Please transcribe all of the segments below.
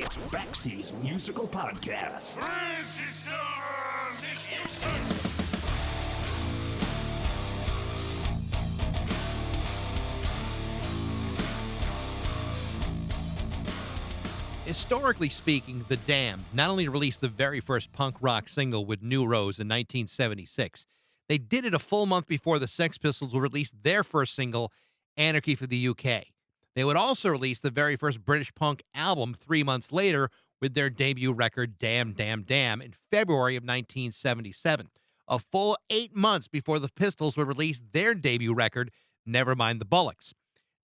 Backseas Musical Podcast. Historically speaking, The Damned not only released the very first punk rock single with New Rose in 1976, they did it a full month before the Sex Pistols would release their first single, Anarchy for the UK. They would also release the very first British punk album 3 months later with their debut record, Damn, Damn, Damn, in February of 1977, a full 8 months before the Pistols would release their debut record, Nevermind the Bollocks.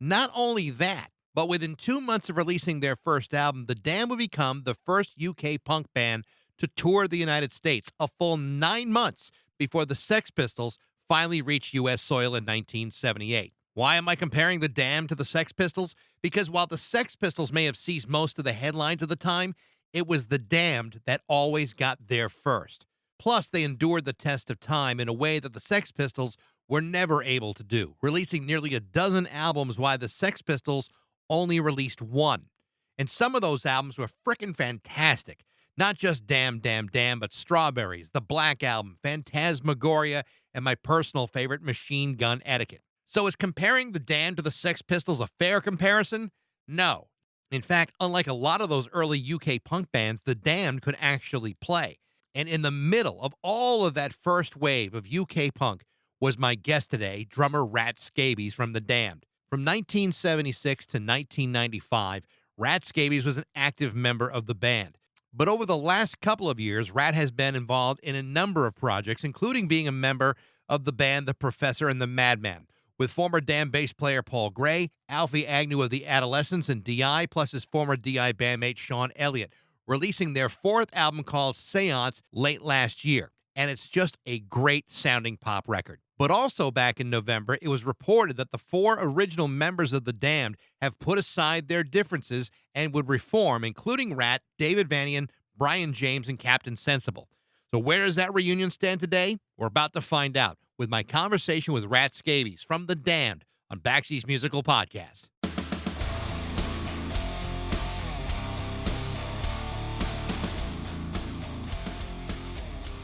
Not only that, but within 2 months of releasing their first album, The Damned would become the first UK punk band to tour the United States, a full 9 months before the Sex Pistols finally reached U.S. soil in 1978. Why am I comparing The Damned to the Sex Pistols? Because while the Sex Pistols may have seized most of the headlines at the time, it was The Damned that always got there first. Plus, they endured the test of time in a way that the Sex Pistols were never able to do, releasing nearly a dozen albums while the Sex Pistols only released one. And some of those albums were frickin' fantastic. Not just Damn, Damn, Damn, but Strawberries, the Black Album, Phantasmagoria, and my personal favorite, Machine Gun Etiquette. So is comparing The Damned to the Sex Pistols a fair comparison? No. In fact, unlike a lot of those early UK punk bands, The Damned could actually play. And in the middle of all of that first wave of UK punk was my guest today, drummer Rat Scabies from The Damned. From 1976 to 1995, Rat Scabies was an active member of the band. But over the last couple of years, Rat has been involved in a number of projects, including being a member of the band The Professor and the Madman, with former Damned bass player Paul Gray, Alfie Agnew of the Adolescents, and D.I., plus his former D.I. bandmate Sean Elliott, releasing their fourth album called Seance late last year. And it's just a great sounding pop record. But also back in November, it was reported that the four original members of The Damned have put aside their differences and would reform, including Rat, David Vanian, Brian James, and Captain Sensible. So where does that reunion stand today? We're about to find out with my conversation with Rat Scabies from The Damned on Backseas Musical Podcast.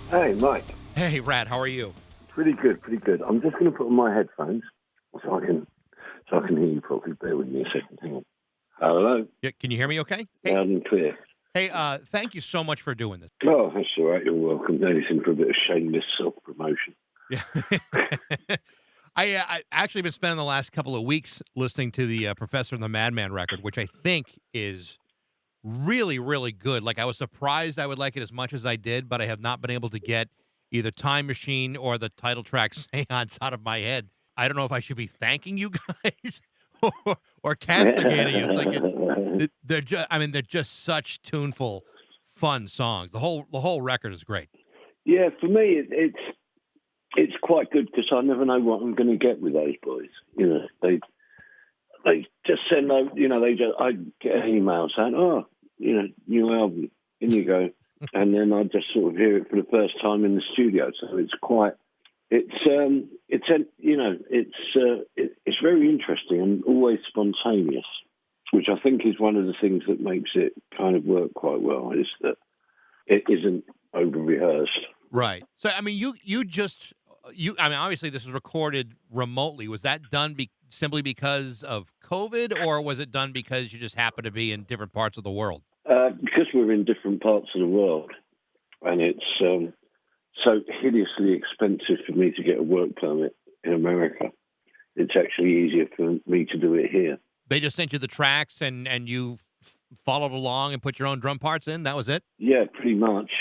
Hey, Mike. Hey, Rat, how are you? Pretty good, pretty good. I'm just going to put on my headphones so I can hear you properly. Bear with me a second. Hang on. Hello. Yeah, can you hear me okay? Hey, Loud and clear. Hey, thank you so much for doing this. Oh, that's all right. You're welcome. Anything for a bit of shameless self-promotion. Yeah. I actually been spending the last couple of weeks listening to the Professor and the Madman record, which I think is really, really good. Like, I was surprised I would like it as much as I did, but I have not been able to get either Time Machine or the title track Seance out of my head. I don't know if I should be thanking you guys or castigating you. It's like they're just such tuneful, fun songs. The whole record is great. Yeah, for me, it's quite good because I never know what I'm going to get with those boys. You know, they just send out. You know, I get an email saying, "Oh, you know, new album." In you go. And then I just sort of hear it for the first time in the studio. So it's very interesting and always spontaneous, which I think is one of the things that makes it kind of work quite well, is that it isn't over-rehearsed. Right. So, I mean, obviously this was recorded remotely. Was that done simply because of COVID, or was it done because you just happen to be in different parts of the world? Because we're in different parts of the world, and it's so hideously expensive for me to get a work permit in America, it's actually easier for me to do it here. They just sent you the tracks, and you followed along and put your own drum parts in? That was it? Yeah, pretty much.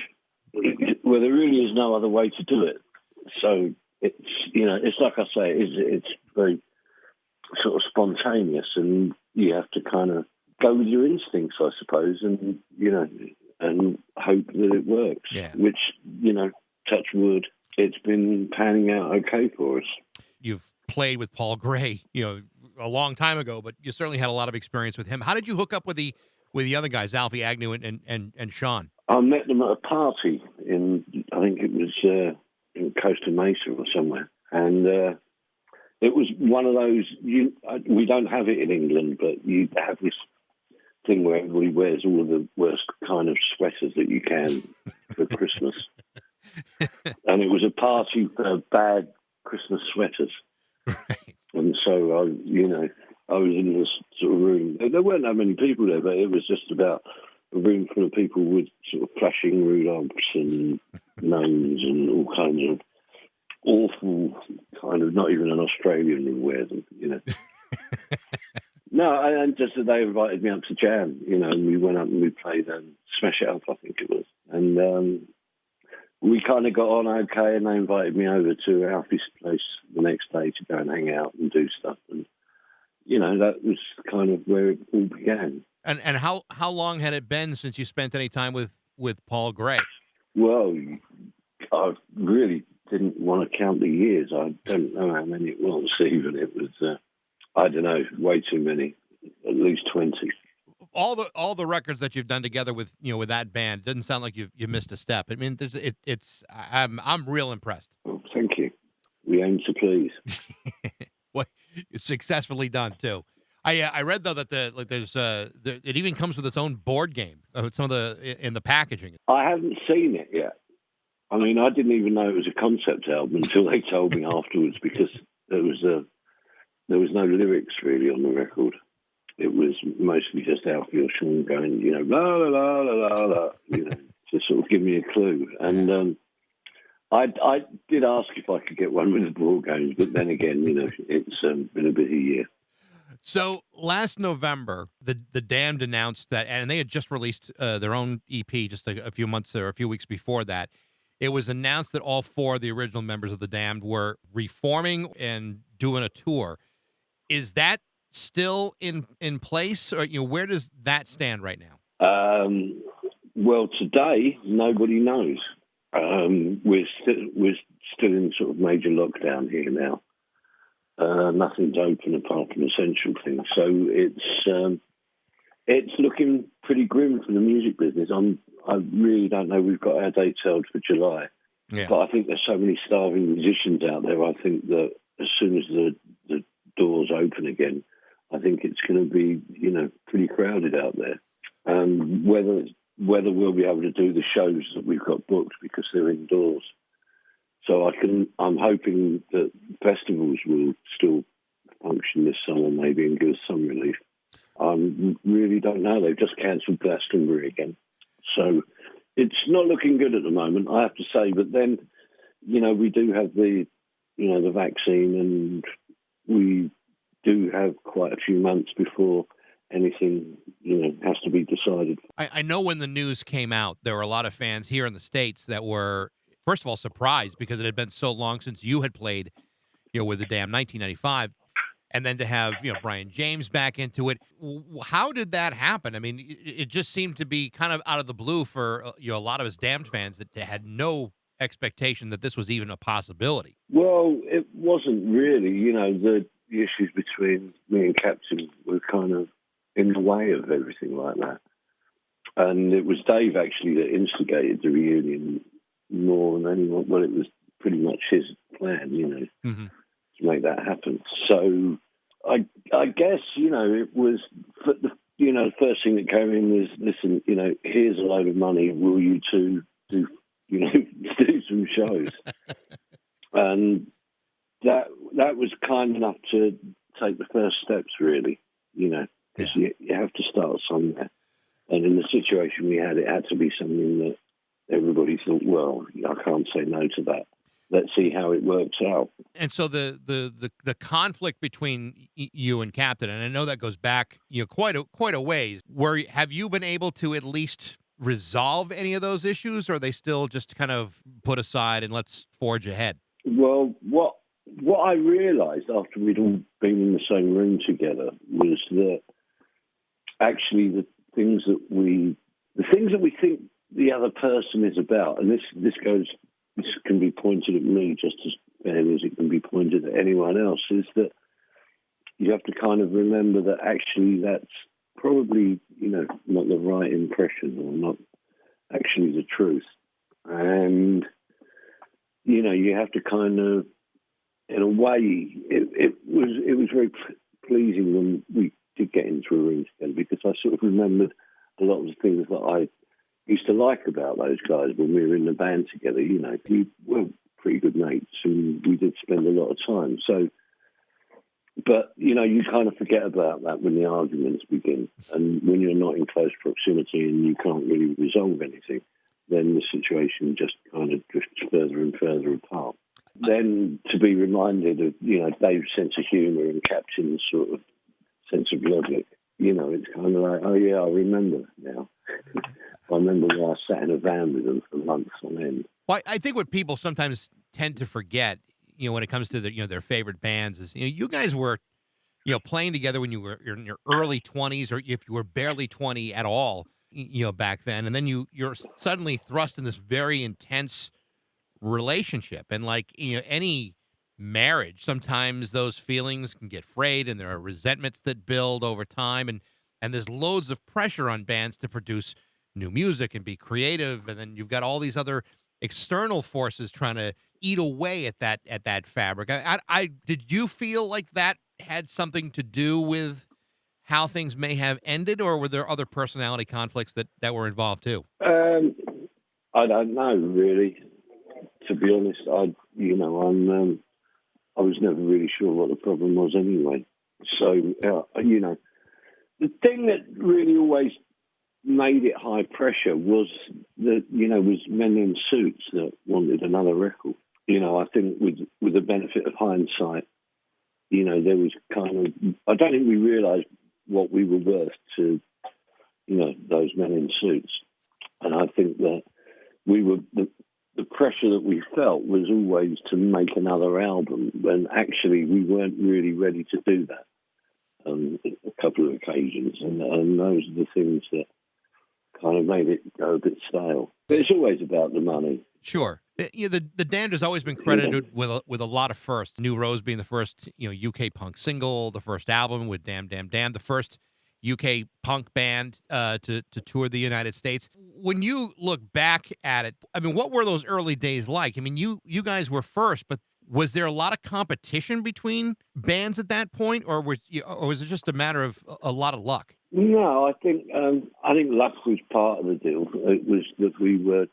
Well, there really is no other way to do it. So it's like I say, it's very sort of spontaneous, and you have to kind of go with your instincts, I suppose, and, you know, and hope that it works. Yeah. Which, you know, touch wood, it's been panning out okay for us. You've played with Paul Gray, you know, a long time ago, but you certainly had a lot of experience with him. How did you hook up with the other guys, Alfie Agnew and Sean? I met them at a party in, I think it was in Costa Mesa or somewhere, and it was one of those. We don't have it in England, but you have this thing where everybody wears all of the worst kind of sweaters that you can for Christmas. And it was a party for bad Christmas sweaters. Right. And so, I was in this sort of room. There weren't that many people there, but it was just about a room full of people with sort of flashing Rudolphs and gnomes and all kinds of awful kind of, not even an Australian would wear them, No, and just that they invited me up to jam, and we went up and we played Smash It Up, I think it was. And we kind of got on okay, and they invited me over to Alfie's place the next day to go and hang out and do stuff. And, that was kind of where it all began. And how long had it been since you spent any time with Paul Gray? Well, I really didn't want to count the years. I don't know how many it was even. It was, I don't know, way too many, at least 20. All the records that you've done together with with that band, doesn't sound like you missed a step. I mean, I'm real impressed. Well, thank you. We aim to please. Well, it's successfully done too. I read though that it even comes with its own board game. Some of in the packaging. I haven't seen it yet. I mean, I didn't even know it was a concept album until they told me afterwards, because there was no lyrics really on the record. It was mostly just Alfie or Sean going, la la la la la la, to sort of give me a clue. And I did ask if I could get one with the board games, but then again, it's been a busy year. So last November, the Damned announced that, and they had just released their own EP just a few months or a few weeks before that. It was announced that all four of the original members of the Damned were reforming and doing a tour. Is that still in place, or where does that stand right now? Well, today nobody knows. We're still in sort of major lockdown here now. Nothing's open apart from essential things. So it's looking pretty grim for the music business. I really don't know. We've got our dates held for July. Yeah. But I think there's so many starving musicians out there. I think that as soon as the doors open again, I think it's going to be, pretty crowded out there. Whether we'll be able to do the shows that we've got booked because they're indoors. So I'm hoping that festivals will still function this summer maybe and give us some relief. I really don't know. They've just cancelled Glastonbury again. So it's not looking good at the moment, I have to say. But then, we do have the vaccine, and we do have quite a few months before anything, has to be decided. I know when the news came out, there were a lot of fans here in the States that were, first of all, surprised because it had been so long since you had played, with the Damned, 1995. And then to have, Brian James back into it. How did that happen? I mean, it just seemed to be kind of out of the blue for, a lot of us Damned fans that had no expectation that this was even a possibility. Well, it wasn't really. The issues between me and Captain were kind of in the way of everything like that. And it was Dave, actually, that instigated the reunion more than anyone. Well, it was pretty much his plan, Mm-hmm. to make that happen. So I guess, it was, the first thing that came in was, listen, here's a load of money. Will you two do some shows? And that was kind enough to take the first steps, really, because you have to start somewhere. And in the situation we had, it had to be something that everybody thought, well, I can't say no to that. Let's see how it works out. And so the conflict between you and Captain, and I know that goes back quite a ways. Have you been able to at least resolve any of those issues, or are they still just kind of put aside and let's forge ahead? Well, what I realised after we'd all been in the same room together was that actually the things that we think the other person is about, and this can be pointed at me just as fairly as it can be pointed at anyone else, is that you have to kind of remember that actually that's probably, not the right impression or not actually the truth. And, you have to kind of, in a way, it was very pleasing when we did get into a room together, because I sort of remembered a lot of the things that I used to like about those guys when we were in the band together. You know, we were pretty good mates and we did spend a lot of time. So, but, you know, you kind of forget about that when the arguments begin. And when you're not in close proximity and you can't really resolve anything, then the situation just kind of drifts further and further apart. Then to be reminded of, you know, Dave's sense of humour and Captain's sort of sense of logic, you know, it's kind of like, oh yeah, I remember now. I remember when I sat in a van with them for months on end. Well, I think what people sometimes tend to forget, you know, when it comes to their favorite bands is, you know, you guys were, you know, playing together when you were in your early 20s, or if you were barely 20 at all, you know, back then, and then you're suddenly thrust in this very intense relationship. And like, you know, any marriage, sometimes those feelings can get frayed and there are resentments that build over time, and there's loads of pressure on bands to produce new music and be creative, and then you've got all these other external forces trying to eat away at that fabric. I did you feel like that had something to do with how things may have ended, or were there other personality conflicts that were involved too? I don't know, really. To be honest, I was never really sure what the problem was anyway. So, you know, the thing that really always made it high pressure was men in suits that wanted another record. You know, I think with the benefit of hindsight, you know, there was kind of, I don't think we realised what we were worth to, you know, those men in suits. And I think that we were, the pressure that we felt was always to make another album, when actually we weren't really ready to do that on a couple of occasions. And those are the things that kind of made it go a bit stale. But it's always about the money. Sure. You know, the Damned has always been credited with a lot of firsts. New Rose being the first, you know, UK punk single, the first album with Damn Damn Damn, the first UK punk band to tour the United States. When you look back at it, I mean, what were those early days like? I mean, you guys were first, but was there a lot of competition between bands at that point, or was it just a matter of a lot of luck? No, I think luck was part of the deal. It was that we were.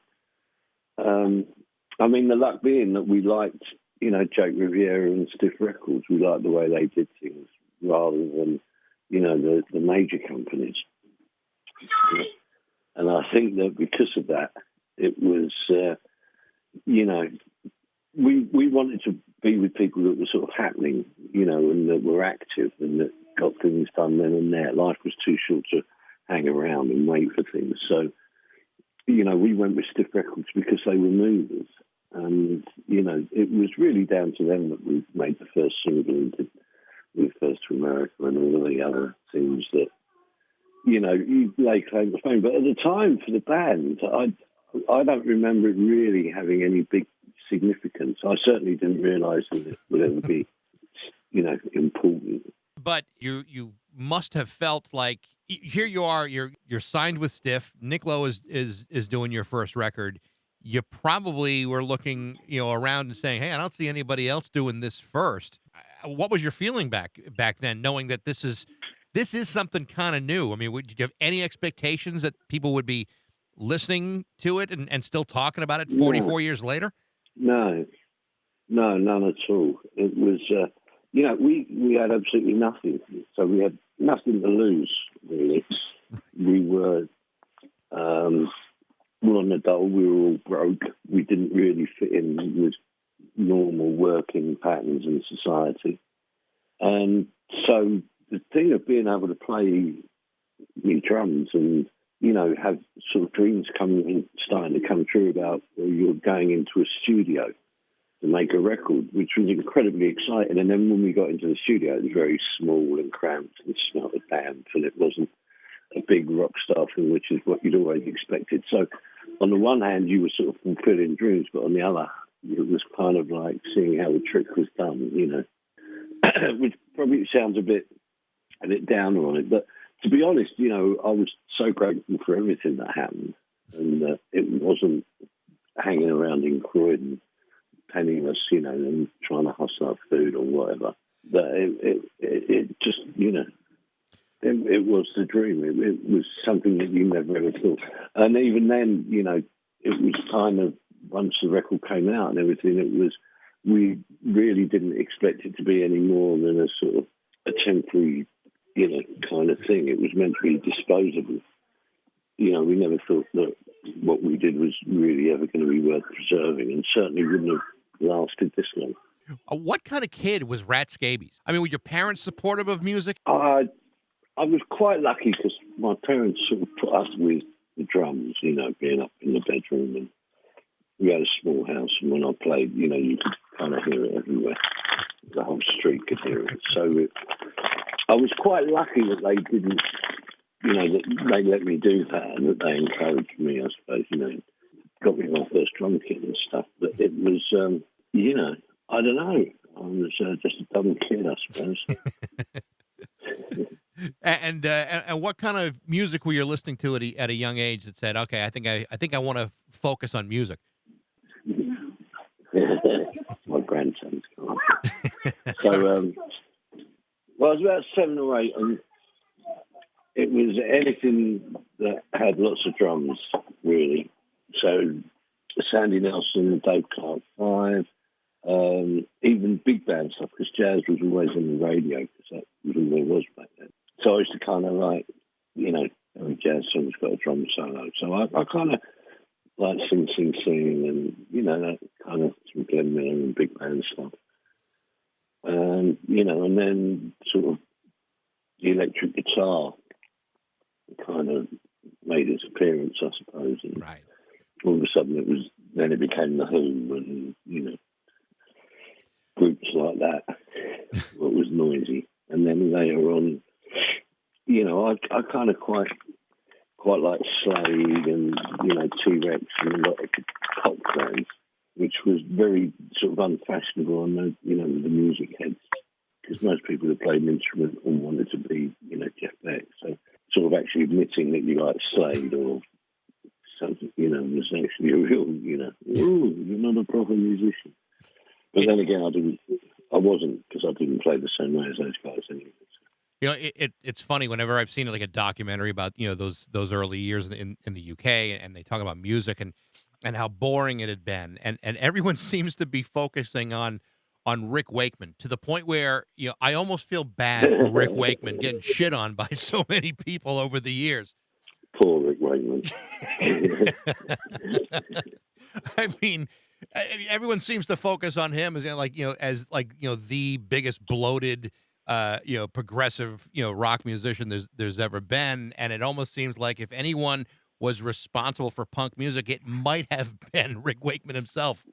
I mean, the luck being that we liked, you know, Jake Riviera and Stiff Records. We liked the way they did things rather than, you know, the major companies. And I think that because of that, it was, you know, we wanted to be with people that were sort of happening, you know, and that were active and that got things done then and there. Life was too short to hang around and wait for things. So, you know, we went with Stiff Records because they were movers. And, you know, it was really down to them that we made the first single and did Move First to America and all of the other things that, you know, you lay claim to fame. But at the time for the band, I don't remember it really having any big significance. I certainly didn't realise that it would ever be, you know, important. But you must have felt like, here you are, you're signed with Stiff. Nick Lowe is doing your first record. You probably were looking, you know, around and saying, "Hey, I don't see anybody else doing this first." What was your feeling back then, knowing that this is something kind of new? I mean, did you have any expectations that people would be listening to it and still talking about it 44 years later? No, none at all. It was, you know, we had absolutely nothing, so we had nothing to lose, really. We were on the dole, we were all broke. We didn't really fit in with normal working patterns in society. And so the thing of being able to play new drums and, you know, have sort of dreams starting to come true about you're going into a studio to make a record, which was incredibly exciting. And then when we got into the studio, it was very small and cramped and smelled of damp, and it wasn't a big rock star thing, which is what you'd always expected. So on the one hand, you were sort of fulfilling dreams, but on the other, it was kind of like seeing how the trick was done, you know, which probably sounds a bit downer on it. But to be honest, you know, I was so grateful for everything that happened, and it wasn't hanging around in Croydon penniless, you know, and trying to hustle up food or whatever. But it just, you know. It was the dream. It was something that you never ever thought. And even then, it was kind of, once the record came out and everything, we really didn't expect it to be any more than a sort of a temporary, kind of thing. It was meant to be disposable. We never thought that what we did was really ever going to be worth preserving, and certainly wouldn't have lasted this long. What kind of kid was Rat Scabies? I mean, were your parents supportive of music? I was quite lucky because my parents sort of put us with the drums, being up in the bedroom, and we had a small house, and when I played, you could kind of hear it everywhere. The whole street could hear it. So I was quite lucky that they didn't, that they let me do that and that they encouraged me, I suppose, got me my first drum kit and stuff. But it was, I don't know. I was just a dumb kid, I suppose. And what kind of music were you listening to at a young age that said, okay, I think I want to focus on music? My grandson's gone. So, well, I was about 7 or 8, and it was anything that had lots of drums, really. So, Sandy Nelson, Dave Clark 5, even big band stuff, because jazz was always on the radio, because that was all there was back then. So I used to kind of like, every jazz song's got a drum solo. So I kind of like sing, and, that kind of some Glenn Miller and big band stuff. And then sort of the electric guitar kind of made its appearance, I suppose. And right. All of a sudden it became The Who and, groups like that. What was noisy. And then later on, I kind of quite like Slade and, T-Rex and a lot of pop bands, which was very sort of unfashionable on the music heads, because most people who played an instrument all wanted to be, Jeff Beck. So sort of actually admitting that you like Slade or something, was actually a real, ooh, you're not a proper musician. But then again, I wasn't, because I didn't play the same way as those guys anyway. It's funny whenever I've seen like a documentary about those early years in the UK, and they talk about music and how boring it had been, and everyone seems to be focusing on Rick Wakeman, to the point where I almost feel bad for Rick Wakeman getting shit on by so many people over the years. Poor Rick Wakeman. I mean, everyone seems to focus on him as the biggest bloated progressive rock musician there's ever been, and it almost seems like if anyone was responsible for punk music, it might have been Rick Wakeman himself.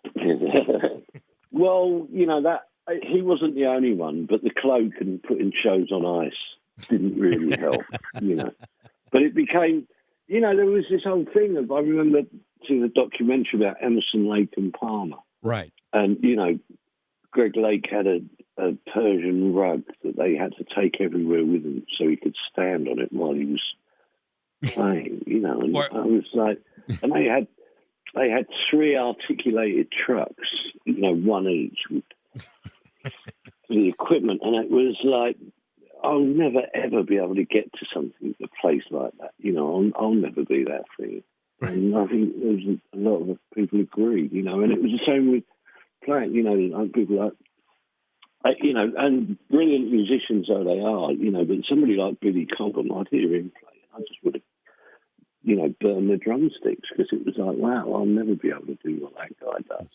Well, that he wasn't the only one, but the cloak and putting shows on ice didn't really help, But it became, there was this whole thing of, I remember seeing a documentary about Emerson, Lake and Palmer. Right. And, Greg Lake had a Persian rug that they had to take everywhere with him so he could stand on it while he was playing, and I was like, and they had 3 articulated trucks, one each with the equipment, and it was like, I'll never ever be able to get to something, a place like that, I'll never be that thing. And I think there's a lot of people agree, and it was the same with playing, people like, and brilliant musicians though they are, but somebody like Billy Cobham, I'd hear him play, and I just would have, burned the drumsticks, because it was like, wow, I'll never be able to do what that guy does.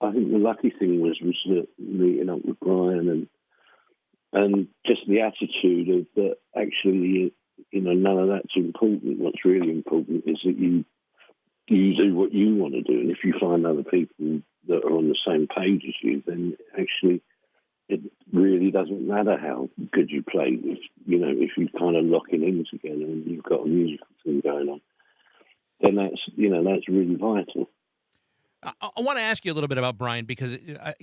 I think the lucky thing was that meeting up with Brian and just the attitude of that actually, none of that's important. What's really important is that you do what you want to do, and if you find other people that are on the same page as you, then actually it really doesn't matter how good you play. If you kind of locking in together and you've got a musical thing going on, then that's really vital. I want to ask you a little bit about Brian, because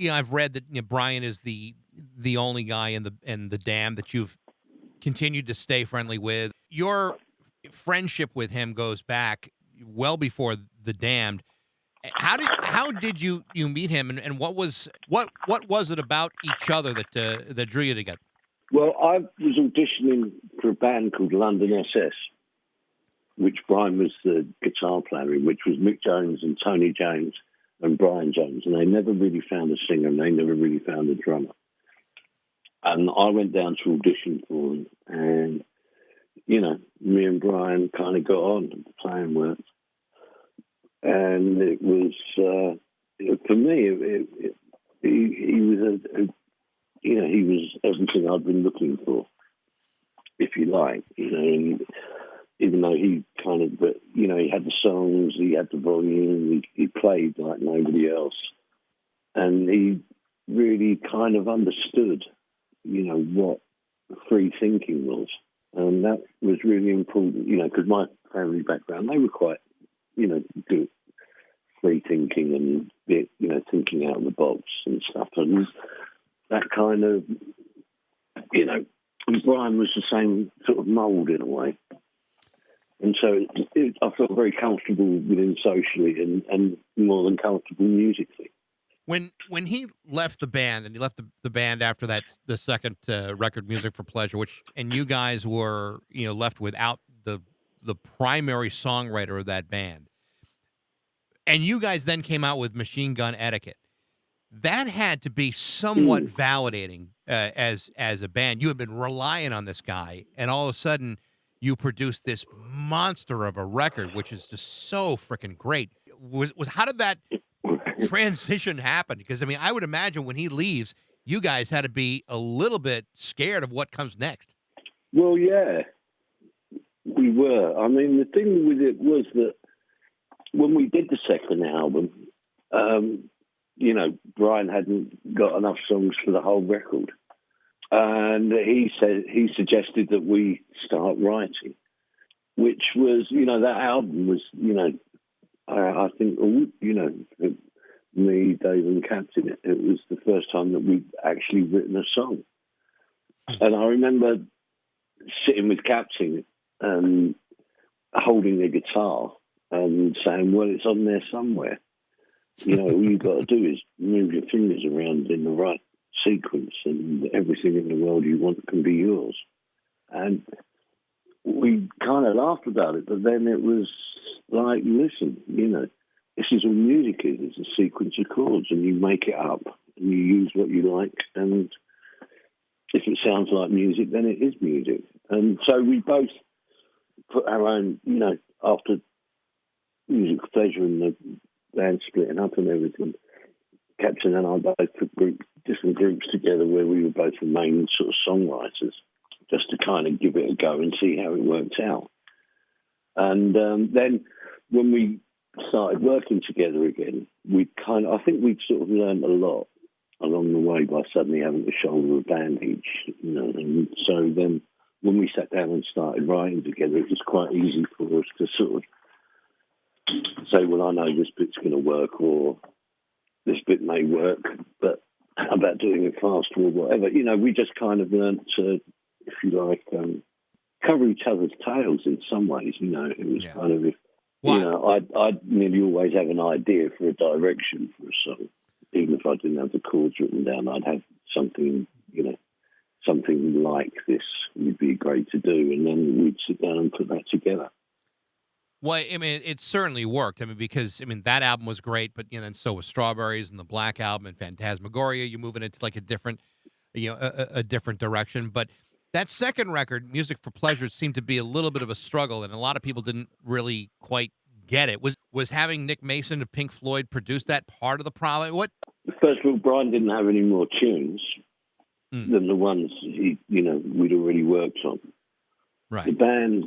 I've read that Brian is the only guy in the Damned that you've continued to stay friendly with. Your friendship with him goes back well before the Damned. How did you meet him, and what was it about each other that drew you together? Well, I was auditioning for a band called London SS, which Brian was the guitar player in, which was Mick Jones and Tony James and Brian Jones. And they never really found a singer, and they never really found a drummer. And I went down to audition for them, and, you know, me and Brian kind of got on, and the playing worked. And it was, for me, he was he was everything I'd been looking for, if you like, you know. And even though he kind of, but you know, he had the songs, he had the volume, he played like nobody else, and he really kind of understood, you know, what free thinking was, and that was really important, you know, because my family background, they were quite, you know, good free thinking and, you know, thinking out of the box and stuff, and that kind of, you know, Brian was the same sort of mould in a way. And so I felt very comfortable with him socially and more than comfortable musically. When he left the band, and he left the band after that, the second record, Music for Pleasure, and you guys were, you know, left without the primary songwriter of that band, and you guys then came out with Machine Gun Etiquette. That had to be somewhat validating as a band. You had been relying on this guy, and all of a sudden you produced this monster of a record, which is just so freaking great. How did that transition happen? Because, I mean, I would imagine when he leaves, you guys had to be a little bit scared of what comes next. Well, yeah, we were. I mean, the thing with it was that when we did the second album, you know, Brian hadn't got enough songs for the whole record. And he suggested that we start writing, which was, you know, that album was, you know, I think, you know, me, Dave and Captain, it was the first time that we'd actually written a song. And I remember sitting with Captain and holding the guitar and saying, well, it's on there somewhere. You know, all you've got to do is move your fingers around in the right sequence and everything in the world you want can be yours. And we kind of laughed about it, but then it was like, listen, you know, this is all music is. It's a sequence of chords, and you make it up and you use what you like, and if it sounds like music, then it is music. And so we both put our own, you know, after Music for Pleasure and the band splitting up and everything, Captain and I both put different groups together where we were both the main sort of songwriters, just to kind of give it a go and see how it worked out. And then when we started working together again, I think we'd sort of learned a lot along the way by suddenly having to shoulder a band each, you know. And so then when we sat down and started writing together, it was quite easy for us to sort of say, well, I know this bit's going to work, or this bit may work, but how about doing it fast or whatever? You know, we just kind of learned to, if you like, cover each other's tails in some ways. You know, it was kind of, you know, I'd nearly always have an idea for a direction for a song. Even if I didn't have the chords written down, I'd have something, you know, something like this would be great to do. And then we'd sit down and put that together. Well, I mean, it certainly worked. I mean, because, I mean, that album was great, but, you know, and so was Strawberries and the Black Album and Phantasmagoria. You're moving into like a different, you know, a different direction. But that second record, Music for Pleasure, seemed to be a little bit of a struggle, and a lot of people didn't really quite get it. Was having Nick Mason of Pink Floyd produce that part of the problem? What? First of all, Brian didn't have any more tunes than the ones we'd already worked on. Right. The band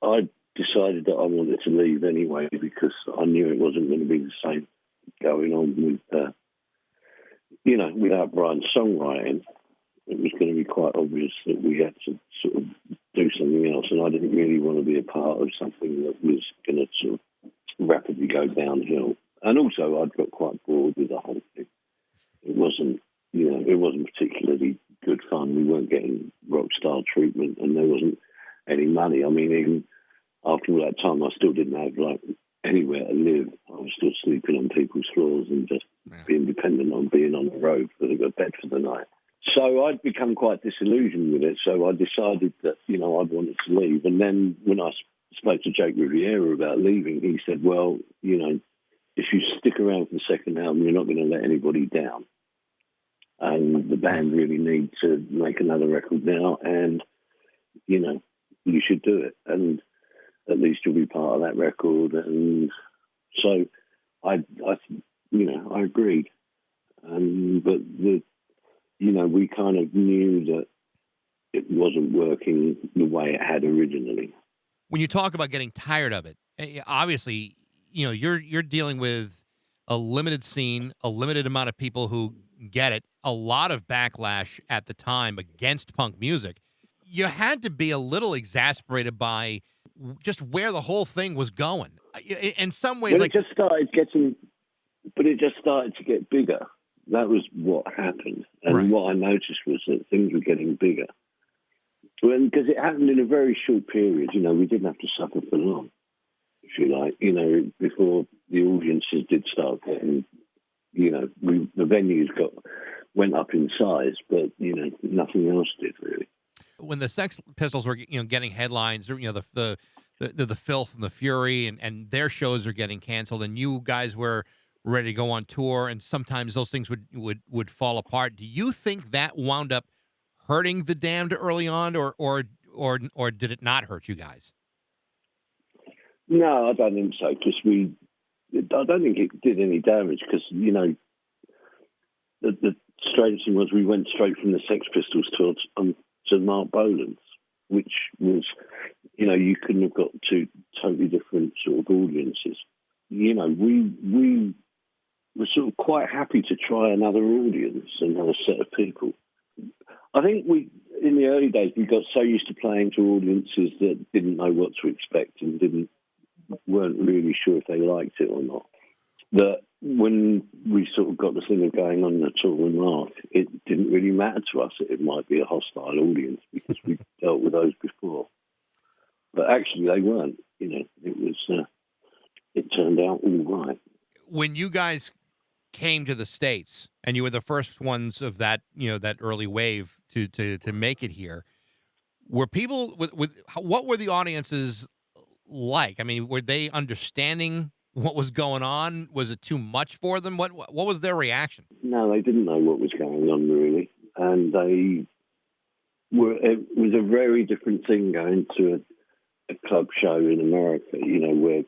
I decided that I wanted to leave anyway because I knew it wasn't going to be the same going on with, without Brian's songwriting. It was going to be quite obvious that we had to sort of do something else, and I didn't really want to be a part of something that was going to sort of rapidly go downhill. And also, I'd got quite bored with the whole thing. It wasn't particularly good fun. We weren't getting rock star treatment, and there wasn't any money. I mean, even after all that time, I still didn't have anywhere to live. I was still sleeping on people's floors and just being dependent on being on the road for a bed for the night. So I'd become quite disillusioned with it. So I decided that, I wanted to leave. And then when I spoke to Jake Riviera about leaving, he said, well, if you stick around for the second album, you're not going to let anybody down. And the band really need to make another record now. And, you should do it. And at least you'll be part of that record. And so I agreed. But we kind of knew that it wasn't working the way it had originally. When you talk about getting tired of it, obviously, you're dealing with a limited scene, a limited amount of people who get it, a lot of backlash at the time against punk music. You had to be a little exasperated by just where the whole thing was going. In some ways, well, it just started to get bigger. That was what happened. And right. What I noticed was that things were getting bigger. Because it happened in a very short period. We didn't have to suffer for long, if you like. Before the audiences did start getting, the venues went up in size, but, nothing else did really. When the Sex Pistols were, getting headlines, the Filth and the Fury and their shows are getting canceled, and you guys were ready to go on tour, and sometimes those things would fall apart. Do you think that wound up hurting the Damned early on, or did it not hurt you guys? No, I don't think so, because I don't think it did any damage, because, the strange thing was we went straight from the Sex Pistols to Mark Bolan's, which was, you couldn't have got two totally different sort of audiences. We were sort of quite happy to try another audience, another set of people. I think in the early days, we got so used to playing to audiences that didn't know what to expect and weren't really sure if they liked it or not. That when we sort of got the thing of going on the tour with Mark, it didn't really matter to us that it might be a hostile audience because we dealt with those before. But actually, they weren't. It was. It turned out all right. When you guys came to the States and you were the first ones of that, that early wave to make it here, were people with what were the audiences like? I mean, were they understanding what was going on? Was it too much for them? What was their reaction? No, they didn't know what was going on really, and they were. It was a very different thing going to a club show in America. Where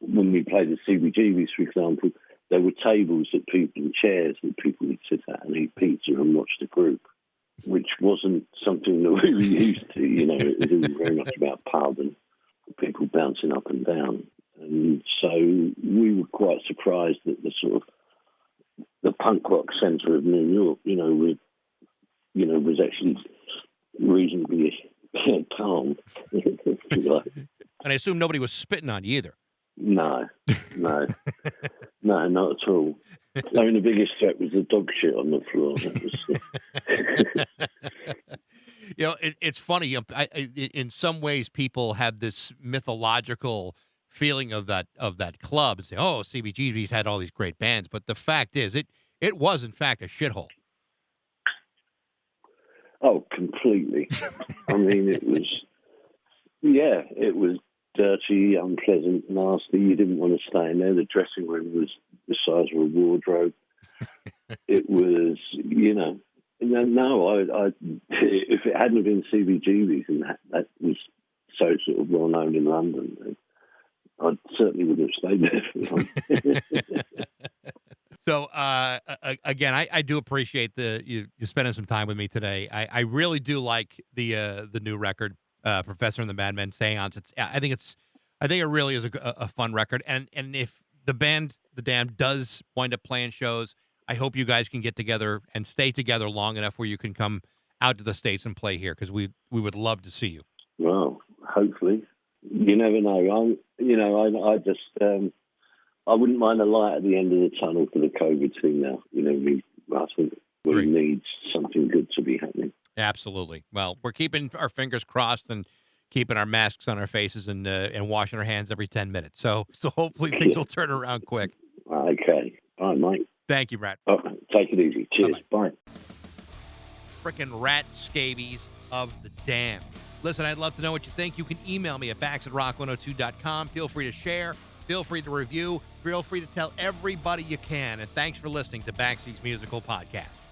when we played the CBGBs, for example, there were tables that people and chairs that people would sit at and eat pizza and watch the group, which wasn't something that we were used to. It was all very much about pub and people bouncing up and down. And so we were quite surprised that the punk rock centre of New York, was actually reasonably calm. And I assume nobody was spitting on you either. No, not at all. I mean, the biggest threat was the dog shit on the floor. That was, it's funny. In some ways, people have this mythological feeling of that club and say, "Oh, CBGB's had all these great bands," but the fact is, it was in fact a shithole. Oh, completely. I mean, it was dirty, unpleasant, nasty. You didn't want to stay in there. The dressing room was the size of a wardrobe. It was, if it hadn't been CBGB's and that was so sort of well known in London, I certainly would have stayed there for long. So, again, I do appreciate you spending some time with me today. I really do like the new record, Professor and the Madmen Seance. I think it really is a fun record. And if the band, The Damned, does wind up playing shows, I hope you guys can get together and stay together long enough where you can come out to the States and play here, because we would love to see you. Well, hopefully. You never know. I just I wouldn't mind a light at the end of the tunnel for the COVID thing now. I think we need something good to be happening. Absolutely. Well, we're keeping our fingers crossed and keeping our masks on our faces and washing our hands every 10 minutes. So hopefully things will turn around quick. Okay. All right, Mike. Thank you, Brad. Take it easy. Cheers. Bye-bye. Bye. frickin' rat scabies of the Damned. Listen, I'd love to know what you think. You can email me at bax@rock102.com. Feel free to share. Feel free to review. Feel free to tell everybody you can. And thanks for listening to Baxi's Musical Podcast.